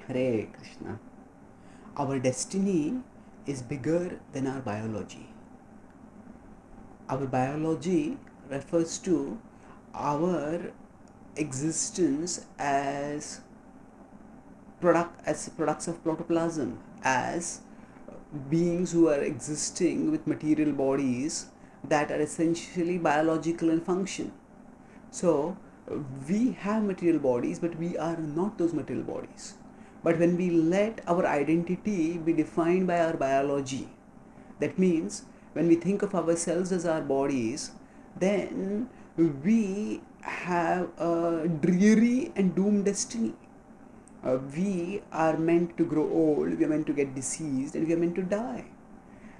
Hare Krishna. Our destiny is bigger than our biology. Our biology refers to our existence as products of protoplasm, as beings who are existing with material bodies that are essentially biological in function. So we have material bodies, but we are not those material bodies. But when we let our identity be defined by our biology, that means when we think of ourselves as our bodies, then we have a dreary and doomed destiny. We are meant to grow old, we are meant to get diseased, and we are meant to die.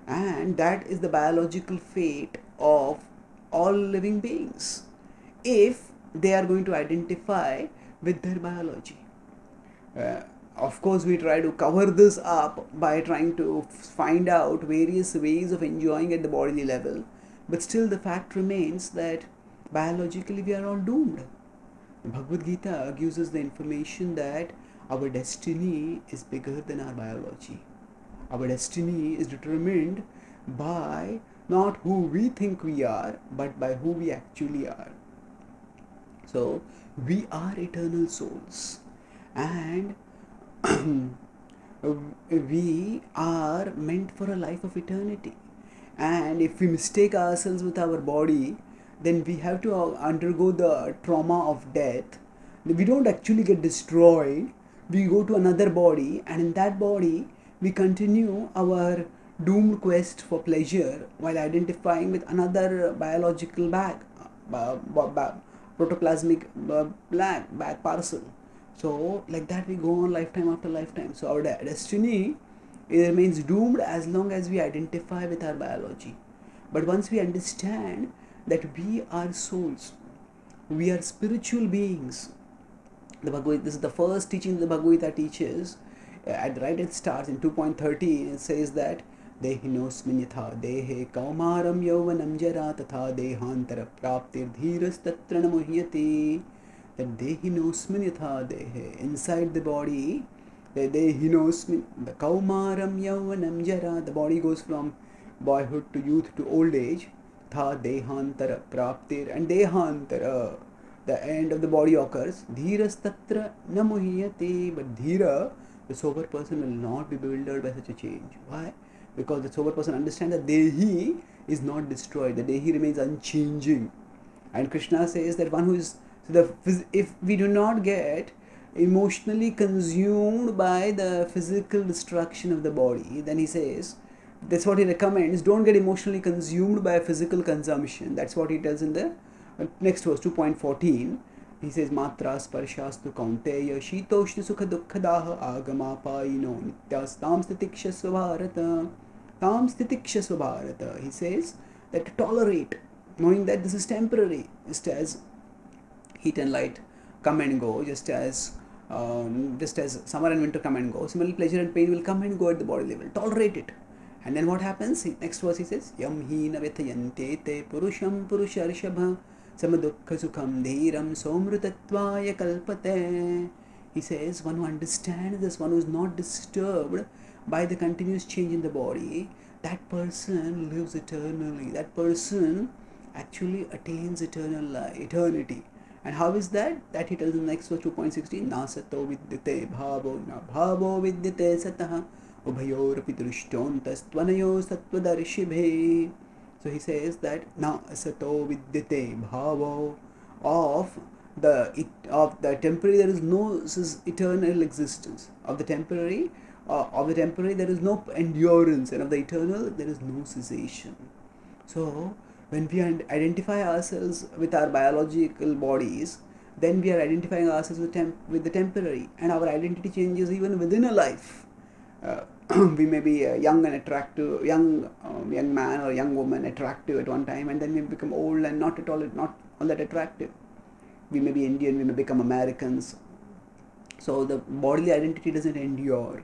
And that is the biological fate of all living beings if they are going to identify with their biology. Uh, of course, we try to cover this up by trying to find out various ways of enjoying at the bodily level, but still the fact remains that biologically we are all doomed. Bhagavad Gita gives us the information that our destiny is bigger than our biology. Our destiny is determined by not who we think we are, but by who we actually are. So, we are eternal souls, and we are meant for a life of eternity. And if we mistake ourselves with our body, then we have to undergo the trauma of death. We don't actually get destroyed, we go to another body, and in that body we continue our doomed quest for pleasure while identifying with another biological protoplasmic bag parcel. So like that we go on lifetime after lifetime. So our destiny, it remains doomed as long as we identify with our biology. But once we understand that we are souls, we are spiritual beings, this is the first teaching the Bhagavad Gita teaches. At right it starts in 2.13, it says that Dehinosmin yatha dehe kaumaram yauvanam jara tatha dehantara praptir dhiras tatra namuhyati. That Dehinosmin yatha dehe, inside the body, the kaumaram yauvanam jara, the body goes from boyhood to youth to old age. Tha dehantara praptir, and dehantara, the end of the body occurs. Dhiras tatra namuhyati, but dhira, the sober person, will not be bewildered by such a change. Why? Because the sober person understands that Dehi is not destroyed, the Dehi remains unchanging. And Krishna says that one who is, if we do not get emotionally consumed by the physical destruction of the body, then he says, that's what he recommends, don't get emotionally consumed by physical consumption. That's what he tells in the next verse, 2.14. He says, Matra sparshastu kaunteya shitoshna sukha dukkadaha agamapayino nityastam stitikshasva bharata. Tam stitikshasva bharata. He says that to tolerate, knowing that this is temporary, just as heat and light come and go, just as summer and winter come and go, similarly pleasure and pain will come and go at the body level. Tolerate it. And then what happens? Next verse he says, Yam hina vethayante te purusham purusharshabha samadukha sukham dhiram somrutatvaya kalpate. He says, one who understands this, one who is not disturbed by the continuous change in the body, that person lives eternally. That person actually attains eternity. And how is that? That he tells in the next verse, 2.16, Na sato vidyate bhavo na bhavo vidyate satah ubhayorapi drishtontastvanayo sattvadarshibhe. So he says that na sato vidyate bhavo, of the temporary there is no eternal existence. Of the temporary there is no endurance, and of the eternal there is no cessation. So when we identify ourselves with our biological bodies, then we are identifying ourselves with the temporary, and our identity changes even within a life. We may be a young and attractive, young man or young woman, attractive at one time, and then we become old and not all that attractive. We may be Indian, we may become Americans. So the bodily identity doesn't endure,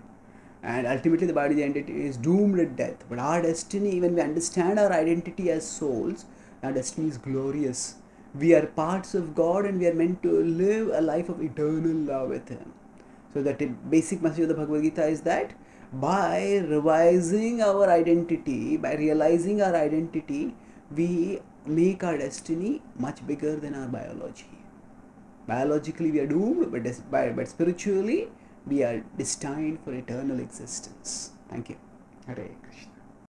and ultimately the bodily identity is doomed at death. But our destiny, when we understand our identity as souls, our destiny is glorious. We are parts of God, and we are meant to live a life of eternal love with Him. So the basic message of the Bhagavad Gita is that by revising our identity, by realizing our identity, we make our destiny much bigger than our biology. Biologically we are doomed, but spiritually we are destined for eternal existence. Thank you. Hare Krishna.